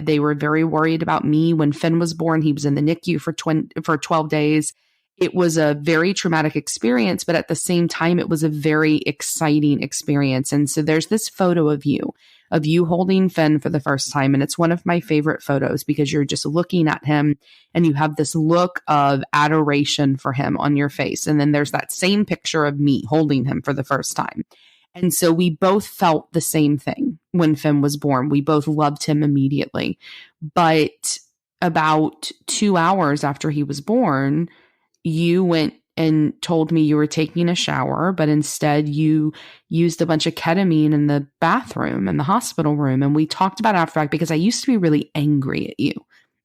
They were very worried about me. When Finn was born, he was in the NICU for 12 days. It was a very traumatic experience, but at the same time, it was a very exciting experience. And so there's this photo of you holding Finn for the first time. And it's one of my favorite photos because you're just looking at him and you have this look of adoration for him on your face. And then there's that same picture of me holding him for the first time. And so we both felt the same thing when Finn was born. We both loved him immediately. But about 2 hours after he was born, you went and told me you were taking a shower, but instead you used a bunch of ketamine in the bathroom, in the hospital room. And we talked about it after fact because I used to be really angry at you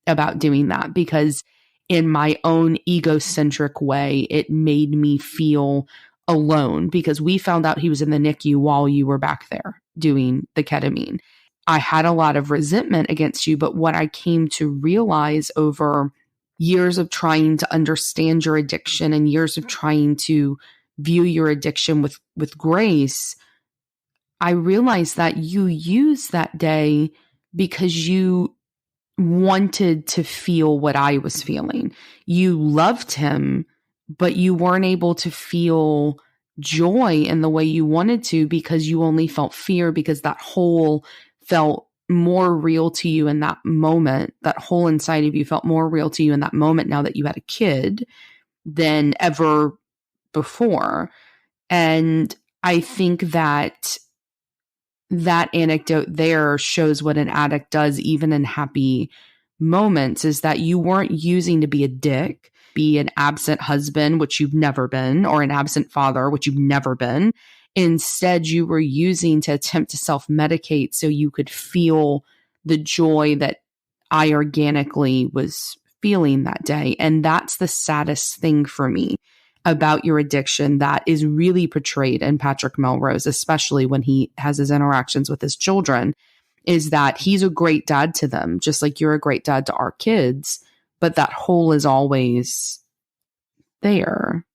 about doing that because in my own egocentric way, it made me feel alone because we found out he was in the NICU while you were back there doing the ketamine. I had a lot of resentment against you, but what I came to realize over years of trying to understand your addiction and years of trying to view your addiction with grace, I realized that you used that day because you wanted to feel what I was feeling. You loved him, but you weren't able to feel joy in the way you wanted to because you only felt fear because that hole felt more real to you in that moment. That hole inside of you felt more real to you in that moment now that you had a kid than ever before. And I think that that anecdote there shows what an addict does, even in happy moments, is that you weren't using to be a dick, be an absent husband, which you've never been, or an absent father, which you've never been. Instead, you were using to attempt to self-medicate so you could feel the joy that I organically was feeling that day. And that's the saddest thing for me about your addiction that is really portrayed in Patrick Melrose, especially when he has his interactions with his children, is that he's a great dad to them, just like you're a great dad to our kids, but that hole is always there.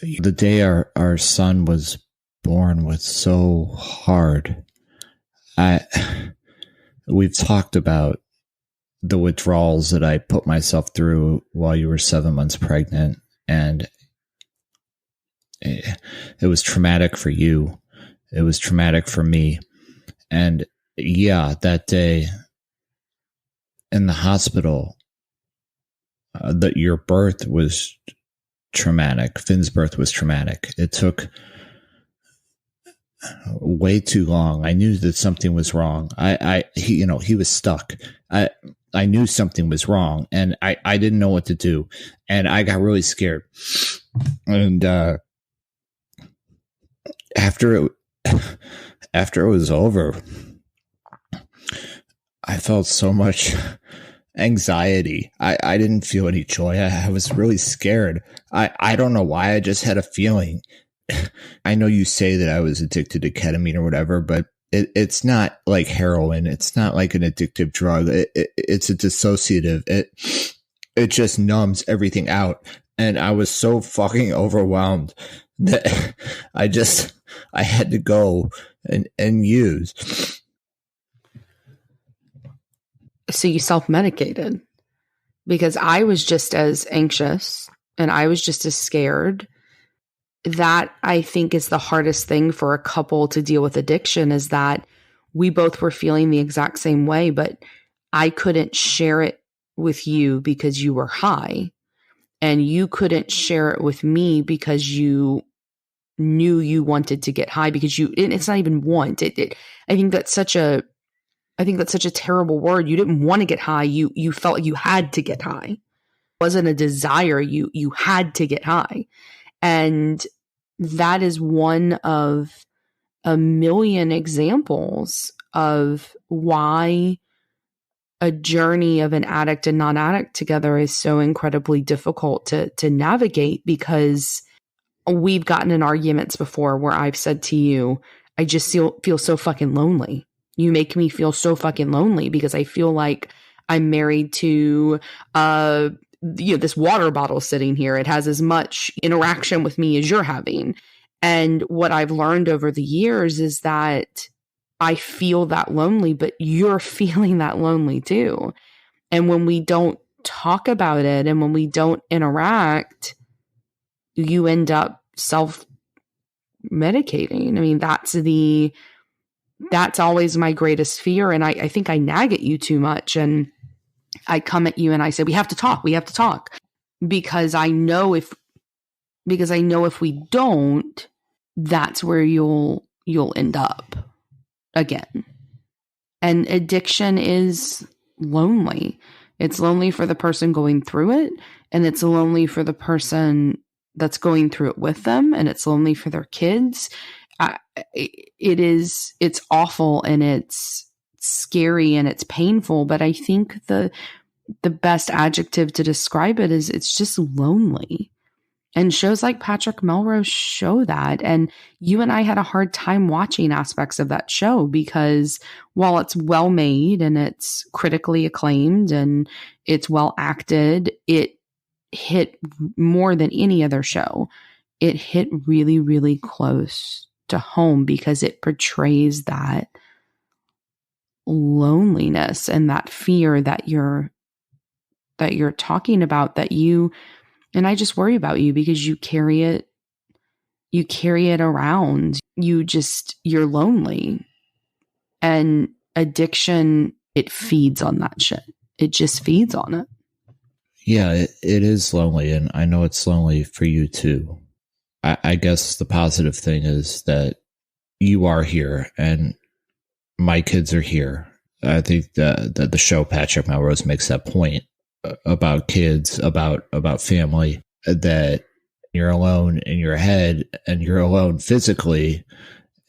The day our son was born was so hard. We've talked about the withdrawals that I put myself through while you were 7 months pregnant, and it was traumatic for you. It was traumatic for me. And yeah, that day in the hospital, that your birth was traumatic. Finn's birth was traumatic. It took way too long. I knew that something was wrong. He was stuck. I knew something was wrong, and I didn't know what to do, and I got really scared. And after it was over, I felt so much anxiety. I didn't feel any joy. I was really scared. I don't know why. I just had a feeling. I know you say that I was addicted to ketamine or whatever, but it's not like heroin. It's not like an addictive drug. It's a dissociative. It just numbs everything out. And I was so fucking overwhelmed that I had to go and use. So you self-medicated, because I was just as anxious and I was just as scared. That, I think, is the hardest thing for a couple to deal with addiction, is that we both were feeling the exact same way, but I couldn't share it with you because you were high, and you couldn't share it with me because you knew you wanted to get high, because it's not even want. I think that's such a terrible word. You didn't want to get high. You felt like you had to get high. It wasn't a desire. You had to get high. And that is one of a million examples of why a journey of an addict and non-addict together is so incredibly difficult to navigate, because we've gotten in arguments before where I've said to you, I just feel so fucking lonely. You make me feel so fucking lonely because I feel like I'm married to this water bottle sitting here. It has as much interaction with me as you're having. And what I've learned over the years is that I feel that lonely, but you're feeling that lonely too. And when we don't talk about it and when we don't interact, you end up self-medicating. I mean, that's always my greatest fear. And I think I nag at you too much. And I come at you and I say, we have to talk, because I know if we don't, that's where you'll end up again. And addiction is lonely. It's lonely for the person going through it, and it's lonely for the person that's going through it with them, and it's lonely for their kids. It's awful, and it's scary, and it's painful, but I think the best adjective to describe it is it's just lonely. And shows like Patrick Melrose show that. And you and I had a hard time watching aspects of that show, because while it's well made and it's critically acclaimed and it's well acted, it hit more than any other show. It hit really, really close to home because it portrays that loneliness and that fear that you're talking about, and I just worry about you because you carry it around. You're lonely. And addiction, it feeds on that shit. It just feeds on it. Yeah, it is lonely, and I know it's lonely for you too. I guess the positive thing is that you are here and my kids are here. I think that the show Patrick Melrose makes that point about kids, about family, that you're alone in your head and you're alone physically.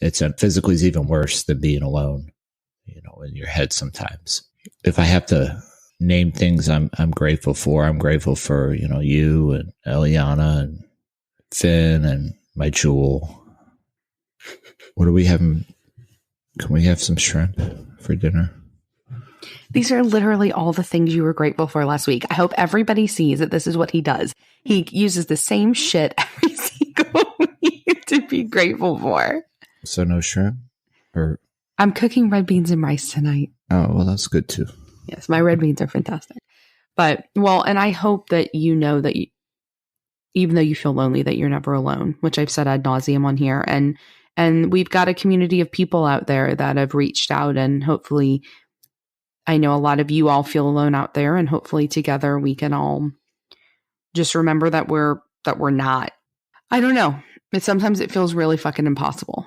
Physically is even worse than being alone, in your head sometimes. If I have to name things I'm grateful for, you and Eliana and Finn and my Jewel. What are we having? Can we have some shrimp for dinner? These are literally all the things you were grateful for last week. I hope everybody sees that this is what he does. He uses the same shit every single week to be grateful for. So no shrimp? Or I'm cooking red beans and rice tonight. Oh, well, that's good too. Yes, my red beans are fantastic. But, and I hope that that even though you feel lonely, that you're never alone, which I've said ad nauseum on here. And we've got a community of people out there that have reached out, and hopefully, I know a lot of you all feel alone out there, and hopefully together we can all just remember that we're not. I don't know. Sometimes it feels really fucking impossible.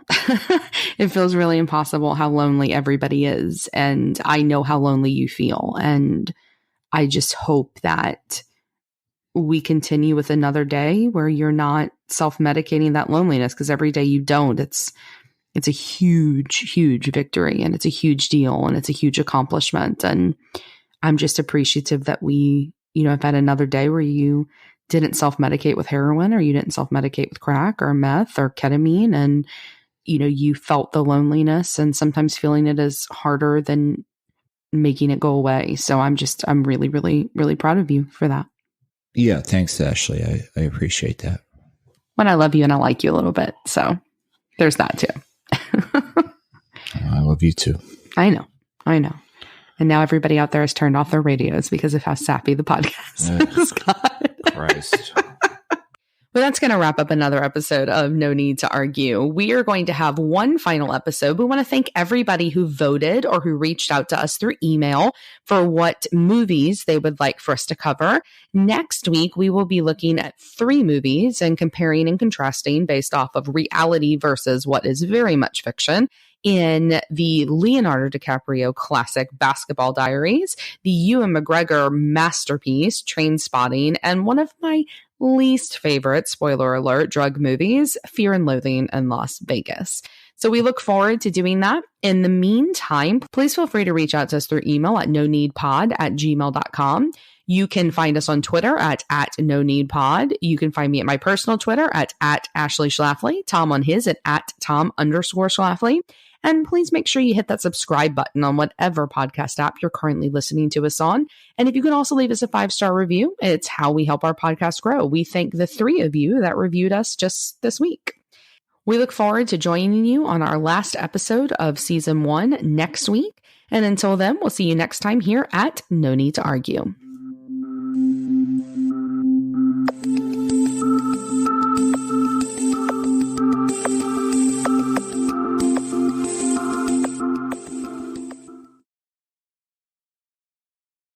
It feels really impossible how lonely everybody is. And I know how lonely you feel. And I just hope that we continue with another day where you're not self-medicating that loneliness, because every day you don't, it's a huge, huge victory, and it's a huge deal, and it's a huge accomplishment. And I'm just appreciative that we, have had another day where you didn't self-medicate with heroin, or you didn't self-medicate with crack or meth or ketamine. And, you felt the loneliness, and sometimes feeling it is harder than making it go away. So I'm really, really, really proud of you for that. Yeah. Thanks, Ashley. I appreciate that. When I love you and I like you a little bit. So there's that too. I love you too. I know. And now everybody out there has turned off their radios because of how sappy the podcast is. God. Christ. But that's going to wrap up another episode of No Need to Argue. We are going to have one final episode. We want to thank everybody who voted or who reached out to us through email for what movies they would like for us to cover. Next week, we will be looking at 3 movies and comparing and contrasting based off of reality versus what is very much fiction in the Leonardo DiCaprio classic Basketball Diaries, the Ewan McGregor masterpiece Trainspotting, and one of my least favorite, spoiler alert, drug movies, Fear and Loathing in Las Vegas. So we look forward to doing that. In the meantime, please feel free to reach out to us through email at noneedpod@gmail.com. You can find us on Twitter at noneedpod. You can find me at my personal Twitter at Ashley Schlafly, Tom on his at Tom_Schlafly. And please make sure you hit that subscribe button on whatever podcast app you're currently listening to us on. And if you can also leave us a 5-star review, it's how we help our podcast grow. We thank the 3 of you that reviewed us just this week. We look forward to joining you on our last episode of season 1 next week. And until then, we'll see you next time here at No Need to Argue.